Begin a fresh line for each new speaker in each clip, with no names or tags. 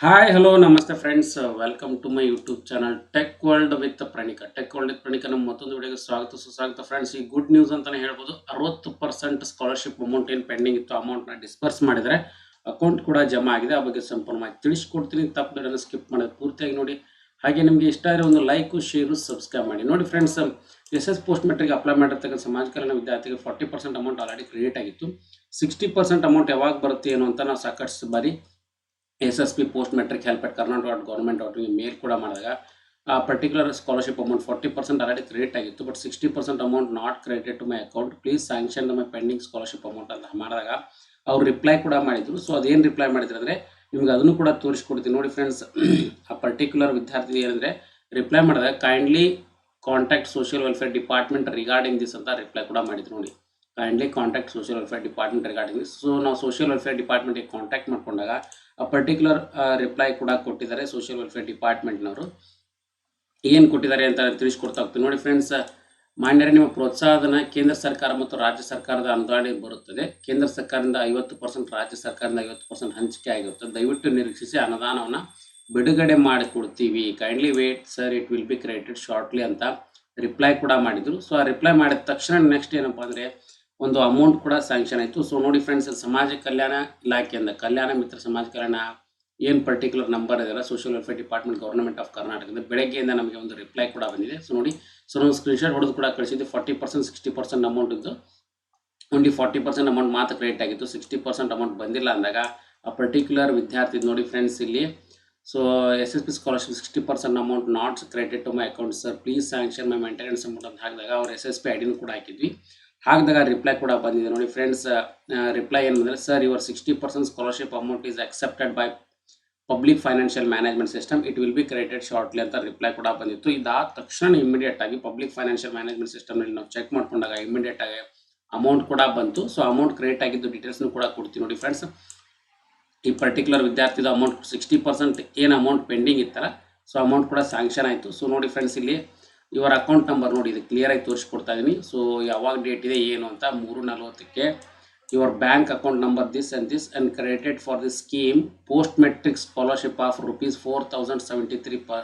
Hi, hello, namaste friends. Welcome to my YouTube channel Tech World with Pranika. Tech World with Pranika ನಮ್ಮ ಮತ್ತೊಂದು ವಿಡಿಯೋಗೆ ಸುಸ್ವಾಗತ friends. ಈ good news ಅಂತಾನೆ ಹೇಳ್ಬೋದು. 60% ಸ್ಕಾಲರ್ಶಿಪ್ ಅಮೌಂಟ್ ಏನು ಪೆಂಡಿಂಗ್ ಇತ್ತು ಅಮೌಂಟ್ನ ಡಿಸ್ಪರ್ಸ್ ಮಾಡಿದರೆ ಅಕೌಂಟ್ ಕೂಡ ಜಮಾ ಆಗಿದೆ. ಆ ಬಗ್ಗೆ ಸಂಪೂರ್ಣವಾಗಿ ತಿಳಿಸ್ಕೊಡ್ತೀನಿ. ತಪ್ಪು ಸ್ಕಿಪ್ ಮಾಡೋದು ಪೂರ್ತಿಯಾಗಿ ನೋಡಿ. ಹಾಗೆ ನಿಮಗೆ ಇಷ್ಟ ಇರೋ ಒಂದು ಲೈಕು ಶೇರು ಸಬ್ಸ್ಕ್ರೈಬ್ ಮಾಡಿ. ನೋಡಿ friends, SS post matric apply ಮಾಡಿರ್ತಕ್ಕಂಥ ಸಮಾಜ ಕಲ್ಯಾಣ ವಿದ್ಯಾರ್ಥಿಗೆ 40% ಅಮೌಂಟ್ ಆಲ್ರೆಡಿ ಕ್ರೆಡಿಟ್ ಆಗಿತ್ತು. 60% ಅಮೌಂಟ್ ಯಾವಾಗ ಬರುತ್ತೆ ಏನು ಅಂತ ನಾವು ಸಾಕಷ್ಟು ಬಾರಿ SSP post metric help at karnataka.govt.in ಮೇಲ್ ಕೂಡ ಮಾಡಿದಾಗ ಆ particular scholarship amount 40% already credit ಆಗಿತ್ತು. But 60% amount not credited to my account, please sanction my pending scholarship amount ಅಂತ ಮಾಡಿದಾಗ ಅವ್ರು ರಿಪ್ಲೈ ಕೂಡ ಮಾಡಿದ್ರು. ಸೊ ಅದೇನು ರಿಪ್ಲೈ ಮಾಡಿದ್ರು ಅಂದರೆ ನಿಮ್ಗೆ ಅದನ್ನು ಕೂಡ ತೋರಿಸ್ಕೊಡ್ತೀನಿ. ನೋಡಿ ಫ್ರೆಂಡ್ಸ್, ಆ ಪರ್ಟಿಕ್ಯುಲರ್ ವಿದ್ಯಾರ್ಥಿ ಏನಂದರೆ ರಿಪ್ಲೈ ಮಾಡಿದಾಗ kindly contact social welfare department regarding this ಅಂತ ರಿಪ್ಲೈ ಕೂಡ ಮಾಡಿದ್ರು. ನೋಡಿ, kindly contact social welfare department regarding this. So ನಾವು ಸೋಷಿಯಲ್ ವೆಲ್ಫೇರ್ ಡಿಪಾರ್ಟ್ಮೆಂಟ್ಗೆ ಕಾಂಟ್ಯಾಕ್ಟ್ ಮಾಡ್ಕೊಂಡಾಗ ಆ ಪರ್ಟಿಕ್ಯುಲರ್ ರಿಪ್ಲೈ ಕೂಡ ಕೊಟ್ಟಿದ್ದಾರೆ. ಸೋಷಿಯಲ್ ವೆಲ್ಫೇರ್ ಡಿಪಾರ್ಟ್ಮೆಂಟ್ನವರು ಏನು ಕೊಟ್ಟಿದ್ದಾರೆ ಅಂತ ತಿಳಿಸ್ಕೊಡ್ತಾ ಹೋಗ್ತೀನಿ. ನೋಡಿ ಫ್ರೆಂಡ್ಸ್, ಮಾನ್ಯರೇ, ನಿಮ್ಮ ಪ್ರೋತ್ಸಾಹಧನ ಕೇಂದ್ರ ಸರ್ಕಾರ ಮತ್ತು ರಾಜ್ಯ ಸರ್ಕಾರದ ಅನುದಾನ ಬರುತ್ತದೆ. ಕೇಂದ್ರ ಸರ್ಕಾರದಿಂದ 50%, ರಾಜ್ಯ ಸರ್ಕಾರದಿಂದ 50% ಹಂಚಿಕೆ ಆಗಿರುತ್ತೆ. ದಯವಿಟ್ಟು ನಿರೀಕ್ಷಿಸಿ, ಅನುದಾನವನ್ನು ಬಿಡುಗಡೆ ಮಾಡಿಕೊಡ್ತೀವಿ. Kindly wait sir, it will be credited shortly ಅಂತ ರಿಪ್ಲೈ ಕೂಡ ಮಾಡಿದರು. ಸೊ ಆ ರಿಪ್ಲೈ ಮಾಡಿದ ತಕ್ಷಣ ನೆಕ್ಸ್ಟ್ ಏನಪ್ಪ ಅಂದರೆ ಒಂದು ಅಮೌಂಟ್ ಕೂಡ ಸ್ಯಾಂಕ್ಷನ್ ಆಯಿತು. ಸೊ ನೋಡಿ ಫ್ರೆಂಡ್ಸ್, ಸಮಾಜ ಕಲ್ಯಾಣ ಇಲಾಖೆಯಿಂದ ಕಲ್ಯಾಣ ಮಿತ್ರ ಸಮಾಜ ಕಲ್ಯಾಣ ಏನು ಪರ್ಟಿಕ್ಯುಲರ್ ನಂಬರ್ ಇದೆಯಲ್ಲ, social welfare department government of ಕರ್ನಾಟಕದ ಬೆಳಗ್ಗೆಯಿಂದ ನಮಗೆ ಒಂದು ರಿಪ್ಲೈ ಕೂಡ ಬಂದಿದೆ. ಸೊ ನೋಡಿ, ಸೊ ನಾವು ಸ್ಕ್ರೀನ್ಶಾಟ್ ಹೊಡೆದು ಕೂಡ ಕಳಿಸಿದ್ದು. 40%, 60% ಅಮೌಂಟ್ ಇದ್ದು ಓನ್ಲಿ 40% ಅಮೌಂಟ್ ಮಾತ್ರ ಕ್ರೆಡಿಟ್ ಆಗಿತ್ತು. 60% ಅಮೌಂಟ್ ಬಂದಿಲ್ಲ ಅಂದಾಗ ಆ ಪರ್ಟಿಕ್ಯುಲರ್ ವಿದ್ಯಾರ್ಥಿ ನೋಡಿ ಫ್ರೆಂಡ್ಸ್, ಇಲ್ಲಿ so SSP scholarship 60% amount not credited to my account sir, please sanction my maintenance amount ಅಂತ ಹಾಕಿದಾಗ ಅವ್ರ SSP ಐಡಿನೂ ಕೂಡ ಹಾಕಿದ್ವಿ. ಹಾಕಿದಾಗ ರಿಪ್ಲೈ ಕೂಡ ಬಂದಿದೆ. ನೋಡಿ ಫ್ರೆಂಡ್ಸ್, ರಿಪ್ಲೈ ಏನು ಬಂದರೆ, sir your 60% scholarship amount is accepted by public financial management system, it will be credited shortly ಅಂತ ರಿಪ್ಲೈ ಕೂಡ ಬಂದಿತ್ತು. ಇದಾದ ತಕ್ಷಣ ಇಮಿಡಿಯೇಟ್ ಆಗಿ ಪಬ್ಲಿಕ್ ಫೈನಾನ್ಷಿಯಲ್ ಮ್ಯಾನೇಜ್ಮೆಂಟ್ ಸಿಸ್ಟಮ್ನಲ್ಲಿ ನಾವು ಚೆಕ್ ಮಾಡ್ಕೊಂಡಾಗ ಇಮಿಡಿಯೇಟ್ ಆಗಿ ಅಮೌಂಟ್ ಕೂಡ ಬಂತು. ಸೊ ಅಮೌಂಟ್ ಕ್ರೆಡಿಟ್ ಆಗಿದ್ದು ಡೀಟೇಲ್ಸ್ನು ಕೂಡ ಕೊಡ್ತೀವಿ. ನೋಡಿ ಫ್ರೆಂಡ್ಸ್, ಈ ಪರ್ಟಿಕ್ಯುಲರ್ ವಿದ್ಯಾರ್ಥಿದ ಅಮೌಂಟ್ 60% ಏನು ಅಮೌಂಟ್ ಪೆಂಡಿಂಗ್ ಇತ್ತಲ್ಲ, ಸೊ ಅಮೌಂಟ್ ಕೂಡ ಸ್ಯಾಂಕ್ಷನ್ ಆಯಿತು. ಸೊ ನೋಡಿ ಫ್ರೆಂಡ್ಸ್, ಇಲ್ಲಿ ಇವರ ಅಕೌಂಟ್ ನಂಬರ್ ನೋಡಿ, ಇದು ಕ್ಲಿಯರಾಗಿ ತೋರಿಸ್ಕೊಡ್ತಾ ಇದ್ದೀನಿ. ಸೊ ಯಾವಾಗ ಡೇಟ್ ಇದೆ ಏನು ಅಂತ 3/40ಕ್ಕೆ your bank account number this and credited for this scheme post matric scholarship of ₹4,073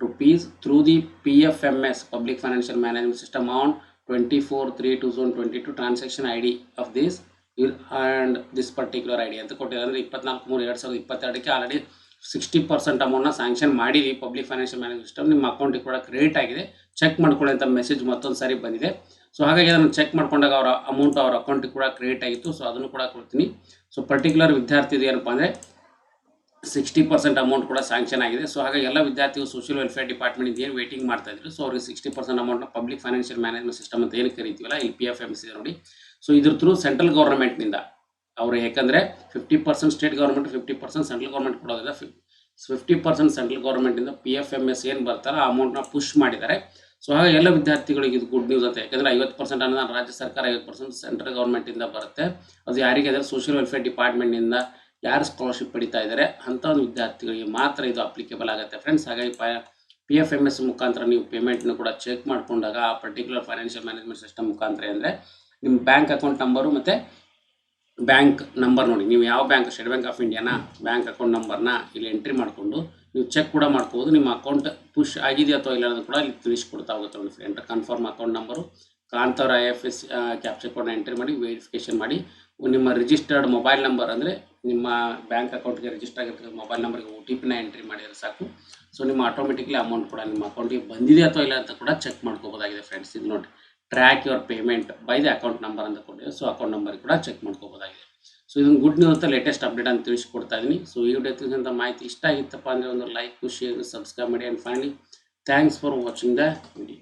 rupees through the PFMS public financial management system on 24/3/2022 transaction ID of this and this particular ID ಅಂತ ಕೊಟ್ಟಿದ್ದಾರೆ. ಅಂದರೆ 24/3/2022ಕ್ಕೆ already 60% ಅಮೌಂಟ್ನ sanction ಮಾಡಿದ್ವಿ public financial management system. ನಿಮ್ಮ ಅಕೌಂಟಿಗೆ ಕೂಡ credit ಆಗಿದೆ, check ಮಾಡ್ಕೊಳ್ಳಿ ಅಂತ ಮೆಸೇಜ್ ಮತ್ತೊಂದು ಸಾರಿ ಬಂದಿದೆ. ಸೊ ಹಾಗಾಗಿ ಅದನ್ನು ಚೆಕ್ ಮಾಡ್ಕೊಂಡಾಗ ಅವರ ಅಮೌಂಟ್ ಅವ್ರ ಅಕೌಂಟಿಗೆ ಕೂಡ ಕ್ರೆಡಿಟ್ ಆಗಿತ್ತು. ಸೊ ಅದನ್ನು ಕೂಡ ಕೊಡ್ತೀನಿ. ಸೊ ಪರ್ಟಿಕ್ಯುಲರ್ ವಿದ್ಯಾರ್ಥಿದು ಏನಪ್ಪ ಅಂದರೆ 60% ಅಮೌಂಟ್ ಕೂಡ ಸ್ಯಾಂಕ್ಷನ್ ಆಗಿದೆ. ಸೊ ಹಾಗಾಗಿ ಎಲ್ಲ ವಿದ್ಯಾರ್ಥಿಗಳು ಸೋಷಿಯಲ್ ವೆಲ್ಫೇರ್ ಡಿಪಾರ್ಟ್ಮೆಂಟ್ ಏನು ವೇಟಿಂಗ್ ಮಾಡ್ತಾ ಇದ್ರು. ಸೊ ಅವ್ರಿಗೆ 60% ಅಮೌಂಟ್ನ ಪಬ್ಲಿಕ್ ಫೈನಾನ್ಷಿಯಲ್ ಮ್ಯಾನೇಜ್ಮೆಂಟ್ ಸಿಸ್ಟಮ್ ಅಂತ ಏನು ಕರಿತೀವಲ್ಲ, ಇಲ್ಲಿ PFMS ಇದೆ ನೋಡಿ. ಸೊ ಇದ್ರ ಥ್ರೂ ಸೆಂಟ್ರಲ್ ಗೌರ್ಮೆಂಟ್ನಿಂದ ಅವರು, ಯಾಕಂದರೆ 50% ಸ್ಟೇಟ್ ಗೌರ್ಮೆಂಟ್, 50% ಸೆಂಟ್ರಲ್ ಗೌರ್ಮೆಂಟ್ ಕೊಡೋದಿಲ್ಲ. 50% ಸೆಂಟ್ರಲ್ ಗೌರ್ಮೆಂಟಿಂದ PFMS ಏನು ಬರ್ತಾರೋ ಆ ಅಮೌಂಟ್ನ ಪುಷ್ ಮಾಡಿದ್ದಾರೆ. ಸೊ ಹಾಗಾಗಿ ಎಲ್ಲ ವಿದ್ಯಾರ್ಥಿಗಳಿಗೆ ಇದು ಗುಡ್ ನ್ಯೂಸ್ ಅಂತ. ಯಾಕಂದರೆ 50% ಅನುದಾನ ರಾಜ್ಯ ಸರ್ಕಾರ, 50% ಸೆಂಟ್ರಲ್ ಗೌರ್ಮೆಂಟಿಂದ ಬರುತ್ತೆ. ಅದು ಯಾರಿಗೆ ಅಂದರೆ ಸೋಷಿಯಲ್ ವೆಲ್ಫೇರ್ ಡಿಪಾರ್ಟ್ಮೆಂಟ್ನಿಂದ ಯಾರು ಸ್ಕಾಲರ್ಶಿಪ್ ಪಡಿತಾ ಇದ್ದಾರೆ ಅಂಥ ಒಂದು ವಿದ್ಯಾರ್ಥಿಗಳಿಗೆ ಮಾತ್ರ ಇದು ಅಪ್ಲಿಕೇಬಲ್ ಆಗುತ್ತೆ ಫ್ರೆಂಡ್ಸ್. ಹಾಗಾಗಿ PFMS ಮುಖಾಂತರ ನೀವು ಪೇಮೆಂಟ್ನ ಕೂಡ ಚೆಕ್ ಮಾಡಿಕೊಂಡಾಗ ಆ ಪರ್ಟಿಕ್ಯುಲರ್ ಫೈನಾನ್ಷಿಯಲ್ ಮ್ಯಾನೇಜ್ಮೆಂಟ್ ಸಿಸ್ಟಮ್ ಮುಖಾಂತರ ಅಂದರೆ ನಿಮ್ಮ ಬ್ಯಾಂಕ್ ಅಕೌಂಟ್ ನಂಬರು ಮತ್ತು ಬ್ಯಾಂಕ್ ನಂಬರ್ ನೋಡಿ, ನೀವು ಯಾವ ಬ್ಯಾಂಕ್, ಸ್ಟೇಟ್ ಬ್ಯಾಂಕ್ ಆಫ್ ಇಂಡಿಯಾನ ಬ್ಯಾಂಕ್ ಅಕೌಂಟ್ ನಂಬರ್ನ ಇಲ್ಲಿ ಎಂಟ್ರಿ ಮಾಡಿಕೊಂಡು ನೀವು ಚೆಕ್ ಕೂಡ ಮಾಡ್ಕೋಬೋದು. ನಿಮ್ಮ ಅಕೌಂಟ್ ಪುಷ್ ಆಗಿದೆಯಾ ಅಥವಾ ಇಲ್ಲ ಅನ್ನೋದು ಕೂಡ ಇಲ್ಲಿ ತಿಳಿಸ್ಕೊಡ್ತಾ ಹೋಗುತ್ತೆ ನೋಡಿ ಫ್ರೆಂಡ್. ಕನ್ಫರ್ಮ್ ಅಕೌಂಟ್ ನಂಬರು ಕಾಣ್ತವ್ರ IFS ಕ್ಯಾಪ್ಚರ್ ಕೋಡ್ನ ಎಂಟ್ರಿ ಮಾಡಿ ವೆರಿಫಿಕೇಷನ್ ಮಾಡಿ. ನಿಮ್ಮ ರಿಜಿಸ್ಟರ್ಡ್ ಮೊಬೈಲ್ ನಂಬರ್ ಅಂದರೆ ನಿಮ್ಮ ಬ್ಯಾಂಕ್ ಅಕೌಂಟ್ಗೆ ರಿಜಿಸ್ಟರ್ ಆಗಿರ್ತಕ್ಕಂಥ ಮೊಬೈಲ್ ನಂಬರ್ಗೆ OTPನ ಎಂಟ್ರಿ ಮಾಡಿದರೆ ಸಾಕು. ಸೊ ನಿಮ್ಮ ಆಟೋಮೆಟಿಕ್ಲಿ ಅಮೌಂಟ್ ಕೂಡ ನಿಮ್ಮ ಅಕೌಂಟಿಗೆ ಬಂದಿದೆ ಅಥವಾ ಇಲ್ಲ ಅಂತ ಕೂಡ ಚೆಕ್ ಮಾಡ್ಕೋಬೋದಾಗಿದೆ ಫ್ರೆಂಡ್ಸ್. ಇದು ನೋಡಿ, track your payment by the account number ಅಂತ ಕೊಟ್ಟಿದೆ. ಸೊ ಅಕೌಂಟ್ ನಂಬರ್ ಕೂಡ ಚೆಕ್ ಮಾಡ್ಕೋಬೋದಾಗಿದೆ. ಸೊ ಇದೊಂದು ಗುಡ್ ನ್ಯೂಸ್ ಅಂತ ಲೇಟೆಸ್ಟ್ ಅಪ್ಡೇಟ್ ಅಂತ ತಿಳಿಸ್ಕೊಡ್ತಾ ಇದ್ದೀನಿ. ಸೊ ಈ ವಿಡಿಯೋ ತಿಳಿಸಿದಂಥ ಮಾಹಿತಿ ಇಷ್ಟ ಆಗಿತ್ತಪ್ಪ ಅಂದರೆ ಒಂದು ಲೈಕ್, ಶೇರ್, ಸಬ್ಸ್ಕ್ರೈಬ್ ಮಾಡಿ. And finally thanks for watching the video.